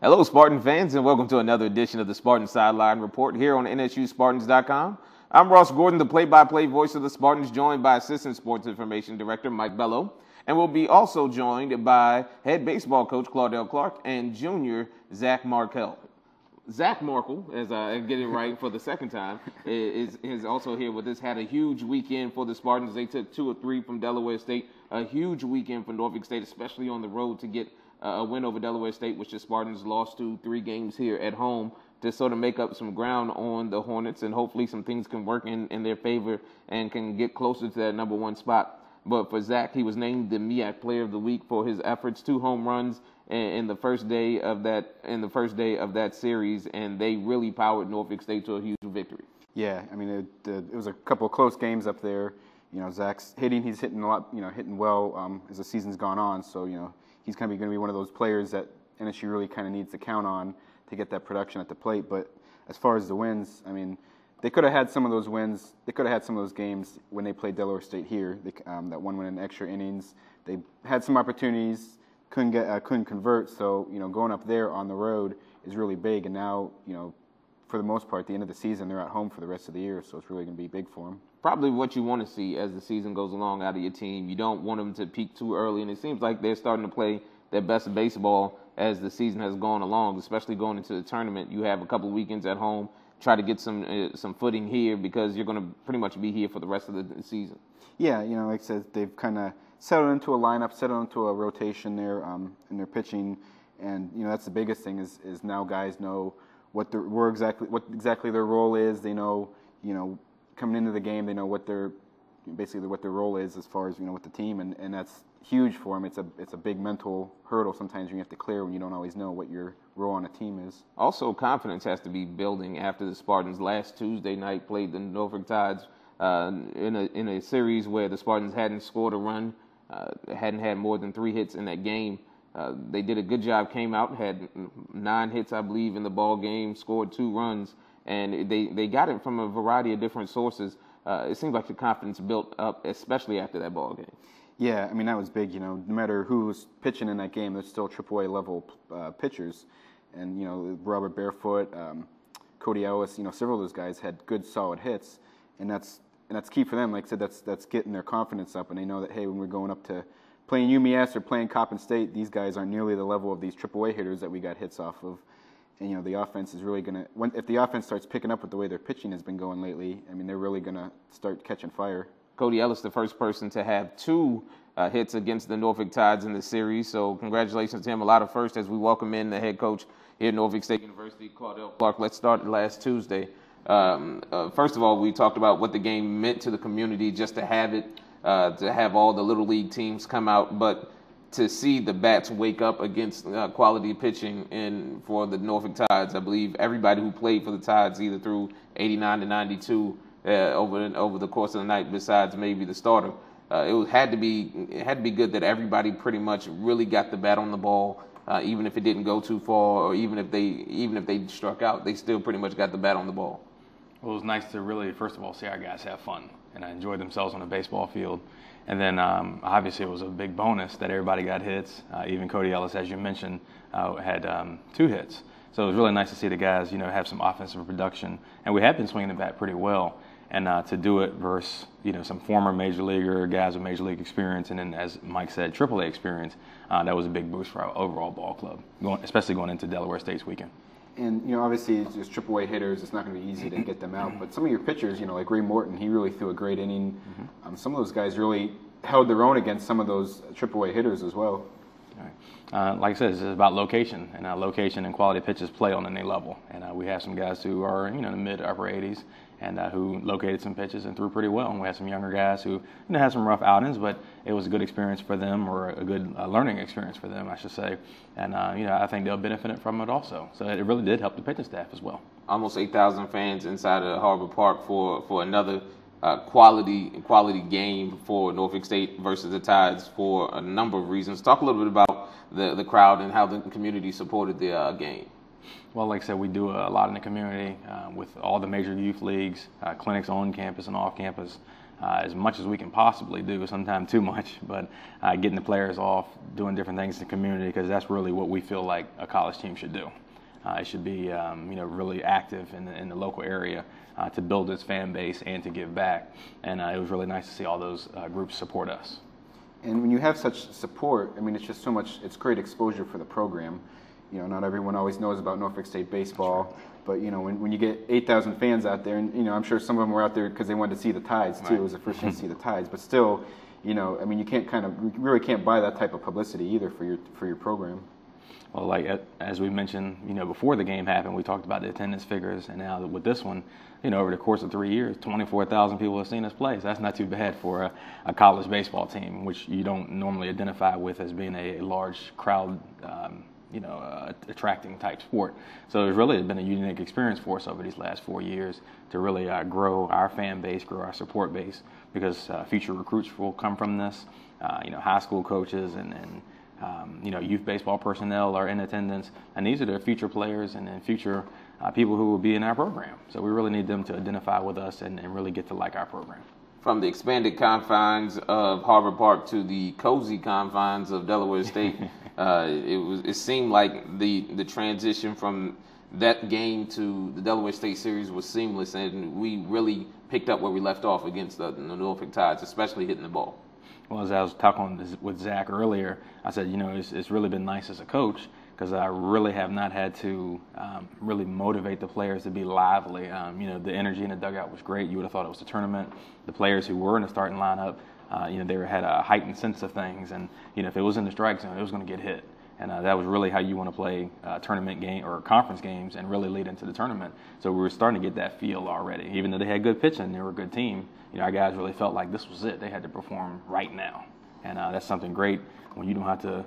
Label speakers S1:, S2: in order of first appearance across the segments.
S1: Hello, Spartan fans, and welcome to another edition of the Spartan Sideline Report here on NSUSpartans.com. I'm Ross Gordon, the play-by-play voice of the Spartans, joined by Assistant Sports Information Director Mike Bello, and we'll be also joined by head baseball coach Claudell Clark and junior Zach Markel. Zach Markel, as I get it right for the second time, is also here with us. Had a huge weekend for the Spartans. They took 2 of 3 from Delaware State. A huge weekend for Norfolk State, especially on the road to get a win over Delaware State, which the Spartans lost to 3 games here at home to sort of make up some ground on the Hornets, and hopefully some things can work in their favor and can get closer to that number 1 spot. But for Zach, he was named the MEAC Player of the Week for his efforts, 2 home runs in the first day of that series, and they really powered Norfolk State to a huge victory.
S2: Yeah, I mean it was a couple of close games up there. You know, Zach's hitting; he's hitting a lot. You know, hitting well as the season's gone on. So he's going to be one of those players that NSU really kind of needs to count on to get that production at the plate. But as far as the wins, I mean, they could have had some of those wins. They could have had some of those games when they played Delaware State here. That one went in extra innings. They had some opportunities, couldn't convert. So going up there on the road is really big. And now for the most part, at the end of the season, they're at home for the rest of the year. So it's really going to be big for them.
S1: Probably what you want to see as the season goes along out of your team. You don't want them to peak too early, and it seems like they're starting to play their best baseball as the season has gone along, especially going into the tournament. You have a couple weekends at home, try to get some footing here because you're going to pretty much be here for the rest of the season.
S2: Yeah, like I said, they've kind of settled into a lineup, settled into a rotation there in their pitching, and that's the biggest thing is now guys know what exactly their role is. They know coming into the game, they know what their role is as far as with the team, and that's huge for them. It's a big mental hurdle sometimes you have to clear when you don't always know what your role on a team is. Also,
S1: confidence has to be building after the Spartans last Tuesday night played the Norfolk Tides in a series where the Spartans hadn't scored a run, hadn't had more than 3 hits in that game. They did a good job, came out, had 9 hits, I believe, in the ball game, scored 2 runs. And they got it from a variety of different sources. It seems like the confidence built up, especially after that ball game.
S2: Yeah, I mean, that was big. No matter who was pitching in that game, there's still AAA level pitchers. And, Robert Barefoot, Cody Ellis, several of those guys had good, solid hits. And that's key for them. Like I said, that's getting their confidence up. And they know that, hey, when we're going up to playing UMES or playing Coppin State, these guys aren't nearly the level of these AAA hitters that we got hits off of. And, the offense is really going to, if the offense starts picking up with the way their pitching has been going lately, I mean, they're really going to start catching fire.
S1: Cody Ellis, the first person to have 2 hits against the Norfolk Tides in the series. So congratulations to him. A lot of firsts as we welcome in the head coach here at Norfolk State University, Claudell Clark. Let's start last Tuesday. First of all, we talked about what the game meant to the community, just to have it, to have all the Little League teams come out. But to see the bats wake up against quality pitching for the Norfolk Tides, I believe everybody who played for the Tides either through 89 to 92 over the course of the night, besides maybe the starter, it had to be good that everybody pretty much really got the bat on the ball, even if it didn't go too far, or even if they struck out, they still pretty much got the bat on the ball.
S3: Well, it was nice to really, first of all, see our guys have fun and enjoy themselves on a baseball field. And then obviously it was a big bonus that everybody got hits. Even Cody Ellis, as you mentioned, had 2 hits. So it was really nice to see the guys, have some offensive production. And we had been swinging the bat pretty well. And to do it versus, some former major leaguer, guys with major league experience, and then, as Mike said, AAA experience, that was a big boost for our overall ball club, especially going into Delaware State's weekend.
S2: And, obviously, it's just AAA hitters. It's not going to be easy to get them out. But some of your pitchers, like Ray Morton, he really threw a great inning. Mm-hmm. Some of those guys really held their own against some of those AAA hitters as well.
S3: All right. Like I said, it's about location, and location and quality pitches play on any level. And we have some guys who are, in the mid upper 80s, and who located some pitches and threw pretty well. And we had some younger guys who had some rough outings, but it was a good experience for them, or a good learning experience for them, I should say. And I think they'll benefit from it also. So it really did help the pitching staff as well.
S1: Almost 8,000 fans inside of Harbor Park for another quality game for Norfolk State versus the Tides for a number of reasons. Talk a little bit about the crowd and how the community supported the game.
S3: Well, like I said, we do a lot in the community with all the major youth leagues, clinics on campus and off campus. as much as we can possibly do, sometimes too much, but getting the players off, doing different things in the community, because that's really what we feel like a college team should do. It should be really active in the local area to build its fan base and to give back. And it was really nice to see all those groups support us.
S2: And when you have such support, I mean, it's just so much, it's great exposure for the program. You know, not everyone always knows about Norfolk State baseball, but, you know, when you get 8,000 fans out there, and, you know, I'm sure some of them were out there because they wanted to see the Tides, too.
S3: Right.
S2: It was the first chance to see the Tides. But still, you know, I mean, you really can't buy that type of publicity either for your program.
S3: Well, like as we mentioned, before the game happened, we talked about the attendance figures, and now with this one, over the course of 3 years, 24,000 people have seen us play. So that's not too bad for a college baseball team, which you don't normally identify with as being a large crowd, attracting type sport. So it's really been a unique experience for us over these last 4 years to really grow our fan base, grow our support base, because future recruits will come from this. High school coaches and youth baseball personnel are in attendance, and these are the future players and then future people who will be in our program. So we really need them to identify with us and really get to like our program.
S1: From the expanded confines of Harvard Park to the cozy confines of Delaware State, it seemed like the transition from that game to the Delaware State series was seamless, and we really picked up where we left off against the Norfolk Tides, especially hitting the ball.
S3: Well, as I was talking with Zach earlier, I said, it's really been nice as a coach because I really have not had to really motivate the players to be lively. The energy in the dugout was great. You would have thought it was a tournament. The players who were in the starting lineup, they had a heightened sense of things. And, if it was in the strike zone, it was going to get hit. And that was really how you want to play tournament game or conference games and really lead into the tournament. So we were starting to get that feel already. Even though they had good pitching, they were a good team. Our guys really felt like this was it. They had to perform right now. And that's something great when you don't have to,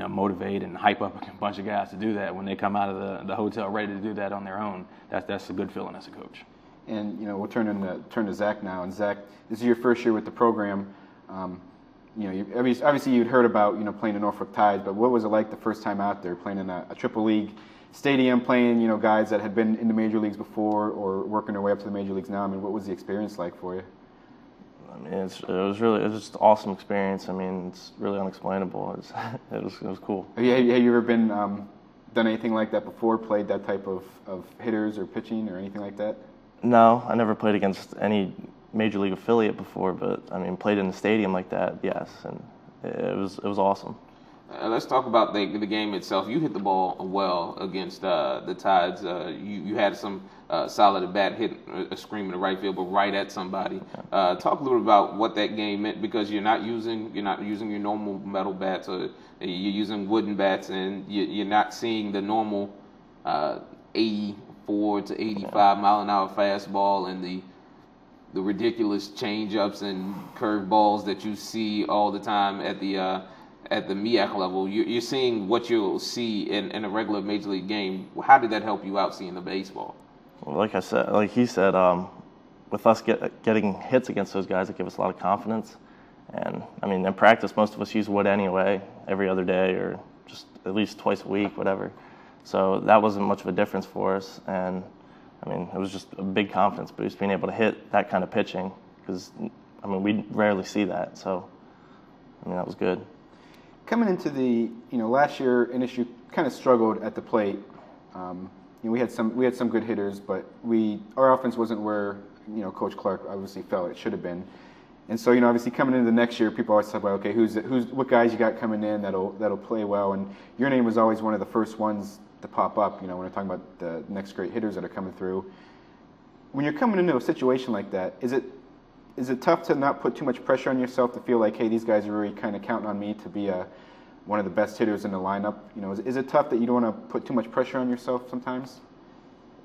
S3: motivate and hype up a bunch of guys to do that. When they come out of the hotel ready to do that on their own, that's a good feeling as a coach.
S2: And, we'll turn to Zach now. And Zach, this is your first year with the program. Obviously you'd heard about, playing the Norfolk Tides, but what was it like the first time out there playing in a Triple League stadium, playing, guys that had been in the major leagues before or working their way up to the major leagues now? I mean, what was the experience like for you?
S4: I mean, it was just an awesome experience. I mean, it's really unexplainable. It was cool.
S2: Have you ever been done anything like that before? Played that type of hitters or pitching or anything like that?
S4: No, I never played against any major league affiliate before, but I mean, played in the stadium like that, yes, and it was awesome.
S1: Let's talk about the game itself. You hit the ball well against the Tides. You had some solid at bat, hit a scream in the right field, but right at somebody. Talk a little bit about what that game meant, because you're not using your normal metal bats, or you're using wooden bats, and you're not seeing the normal 84 to 85 mile an hour fastball and the ridiculous change-ups and curve balls that you see all the time at the MEAC level. You're seeing what you'll see in a regular major league game. How did that help you out seeing the baseball?
S4: Well, like he said, with us getting hits against those guys, it gave us a lot of confidence. And I mean, in practice, most of us use wood anyway, every other day or just at least twice a week, whatever. So that wasn't much of a difference for us. And I mean, it was just a big confidence boost being able to hit that kind of pitching, because I mean, we rarely see that. So I mean, that was good.
S2: Coming into the last year, NSU kind of struggled at the plate. We had some good hitters, but our offense wasn't where Coach Clark obviously felt it should have been. And so obviously coming into the next year, people always talk about, okay, what guys you got coming in that'll play well, and your name was always one of the first ones to pop up. When we're talking about the next great hitters that are coming through. When you're coming into a situation like that, is it tough to not put too much pressure on yourself, to feel like, hey, these guys are really kind of counting on me to be one of the best hitters in the lineup? Is it tough that you don't want to put too much pressure on yourself sometimes?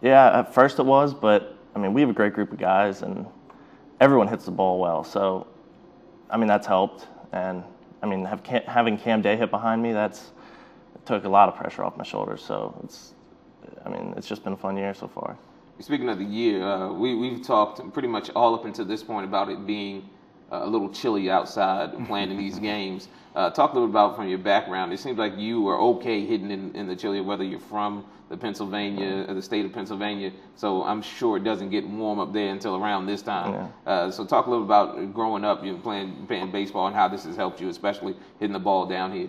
S4: Yeah, at first it was, but I mean, we have a great group of guys, and everyone hits the ball well. So, I mean, that's helped. And I mean, having Cam Day hit behind me, it took a lot of pressure off my shoulders. So it's just been a fun year so far.
S1: Speaking of the year, we've talked pretty much all up until this point about it being a little chilly outside playing in these games. Talk a little bit about from your background. It seems like you are okay hitting in the chilly, whether you're from the state of Pennsylvania. So I'm sure it doesn't get warm up there until around this time. Yeah. So talk a little about growing up, playing baseball, and how this has helped you, especially hitting the ball down here.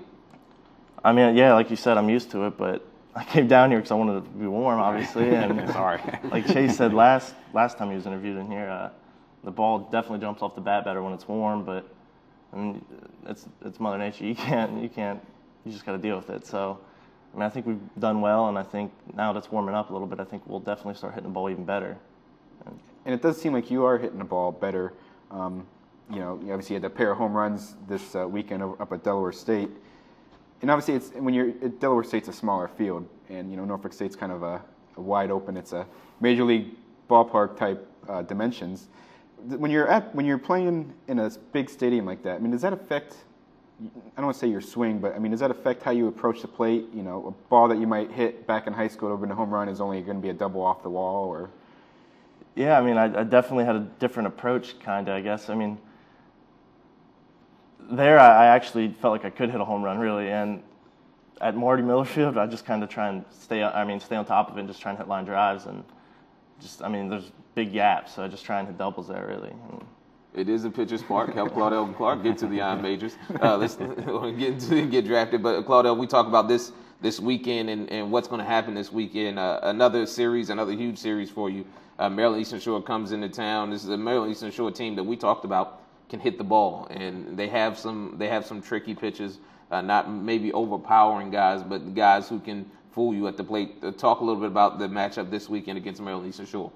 S4: I mean, yeah, like you said, I'm used to it, but I came down here because I wanted to be warm, obviously. And
S3: sorry,
S4: like Chase said last time he was interviewed in here, the ball definitely jumps off the bat better when it's warm. But I mean, it's Mother Nature. You just got to deal with it. So I mean, I think we've done well, and I think now that it's warming up a little bit, I think we'll definitely start hitting the ball even better.
S2: And it does seem like you are hitting the ball better. You obviously had a pair of home runs this weekend up at Delaware State. And obviously, when you're at Delaware State's a smaller field, and Norfolk State's kind of a wide open. It's a major league ballpark type dimensions. When you're playing in a big stadium like that, I mean, does that affect? I don't want to say your swing, but I mean, does that affect how you approach the plate? A ball that you might hit back in high school over in a home run is only going to be a double off the wall, or?
S4: Yeah, I mean, I definitely had a different approach, kind of, I guess. I mean, there I actually felt like I could hit a home run, really. And at Marty Miller Field, I just kind of try and stay on top of it and just try and hit line drives. And there's big gaps, so I just try and hit doubles there, really.
S1: It is a pitcher's park. Help Claudell Clark get to the Iron Majors. Let's get drafted. But Claudell, we talk about this weekend and what's going to happen this weekend. Another huge series for you. Maryland Eastern Shore comes into town. This is a Maryland Eastern Shore team that we talked about can hit the ball, and they have some tricky pitches, not maybe overpowering guys, but guys who can fool you at the plate. Talk a little bit about the matchup this weekend against Maryland Eastern Shore.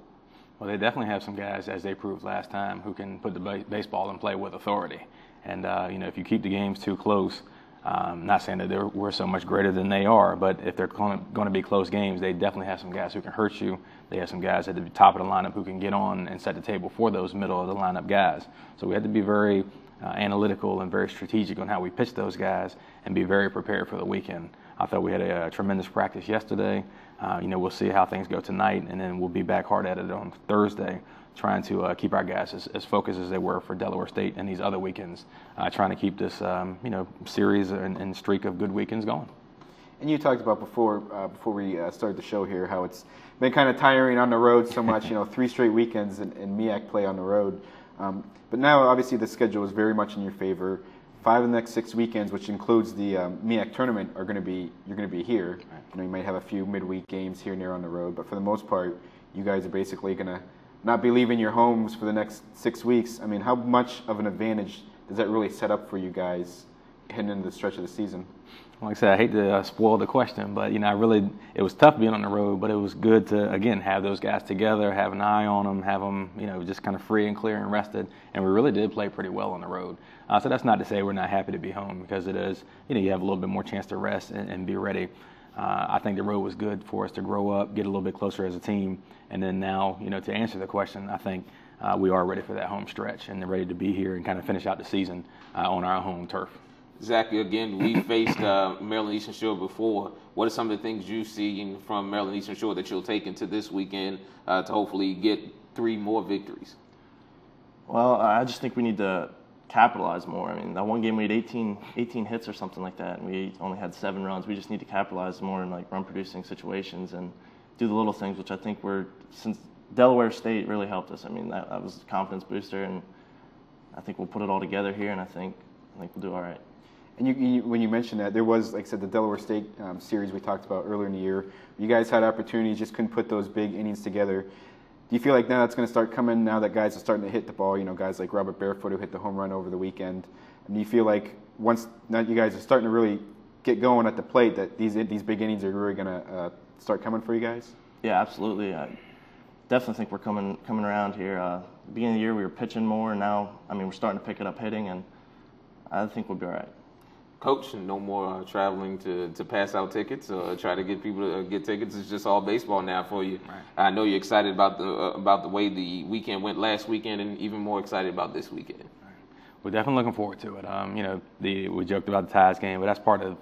S3: Well, they definitely have some guys, as they proved last time, who can put the baseball in play with authority. And if you keep the games too close, not saying that we're so much greater than they are, but if they're going to be close games, they definitely have some guys who can hurt you. They have some guys at the top of the lineup who can get on and set the table for those middle of the lineup guys. So we have to be very analytical and very strategic on how we pitch those guys and be very prepared for the weekend. I thought we had a tremendous practice yesterday. We'll see how things go tonight, and then we'll be back hard at it on Thursday, trying to keep our guys as focused as they were for Delaware State and these other weekends, trying to keep this series and streak of good weekends going.
S2: And you talked about before we started the show here how it's been kind of tiring on the road so much, 3 straight weekends in MEAC play on the road. But now obviously the schedule is very much in your favor. 5 of the next 6 weekends, which includes the MEAC tournament, you're going to be here. Right. You might have a few midweek games here and there on the road, but for the most part, you guys are basically going to not be leaving your homes for the next 6 weeks. I mean, how much of an advantage does that really set up for you guys heading into the stretch of the season?
S3: Like I said, I hate to spoil the question, but it was tough being on the road, but it was good to again have those guys together, have an eye on them, have them just kind of free and clear and rested, and we really did play pretty well on the road. So that's not to say we're not happy to be home, because it is you have a little bit more chance to rest and be ready. I think the road was good for us to grow up, get a little bit closer as a team, and then now to answer the question, I think we are ready for that home stretch and ready to be here and kind of finish out the season on our home turf.
S1: Zach, again, we faced Maryland Eastern Shore before. What are some of the things you've seen from Maryland Eastern Shore that you'll take into this weekend to hopefully get 3 more victories?
S4: Well, I just think we need to capitalize more. I mean, that one game we had 18 hits or something like that, and we only had 7 runs. We just need to capitalize more in run-producing situations and do the little things, which I think since Delaware State really helped us. I mean, that was a confidence booster, and I think we'll put it all together here, and I think we'll do all right.
S2: And when you mentioned that, there was, like I said, the Delaware State series we talked about earlier in the year. You guys had opportunities, just couldn't put those big innings together. Do you feel like now that's going to start coming now that guys are starting to hit the ball, guys like Robert Barefoot who hit the home run over the weekend? And do you feel like once now you guys are starting to really get going at the plate that these big innings are really going to start coming for you guys?
S4: Yeah, absolutely. I definitely think we're coming around here. Beginning of the year we were pitching more, and now, we're starting to pick it up hitting, and I think we'll be all right.
S1: Coach, no more traveling to pass out tickets or try to get people to get tickets. It's just all baseball now for you. Right. I know you're excited about the way the weekend went last weekend, and even more excited about this weekend.
S3: We're definitely looking forward to it. We joked about the ties game, but that's part of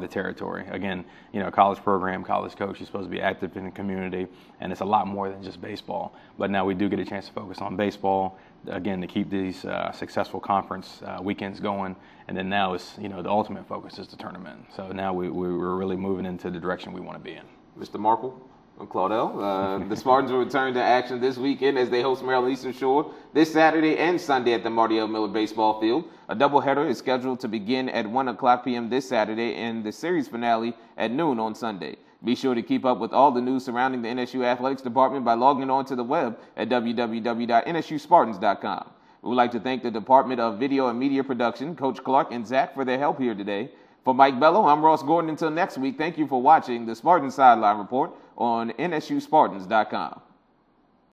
S3: the territory. Again, college program, college coach, you're supposed to be active in the community, and it's a lot more than just baseball. But now we do get a chance to focus on baseball, again, to keep these successful conference weekends going. And then now it's, the ultimate focus is the tournament. So now we're really moving into the direction we want to be in.
S1: Mr. Markel? Claudell, the Spartans will return to action this weekend as they host Maryland Eastern Shore this Saturday and Sunday at the Marty L. Miller Baseball Field. A doubleheader is scheduled to begin at 1:00 p.m. this Saturday and the series finale at noon on Sunday. Be sure to keep up with all the news surrounding the NSU Athletics Department by logging on to the web at www.nsuspartans.com. We would like to thank the Department of Video and Media Production, Coach Clark and Zach, for their help here today. For Mike Bello, I'm Ross Gordon. Until next week, thank you for watching the Spartan Sideline Report on NSUSpartans.com.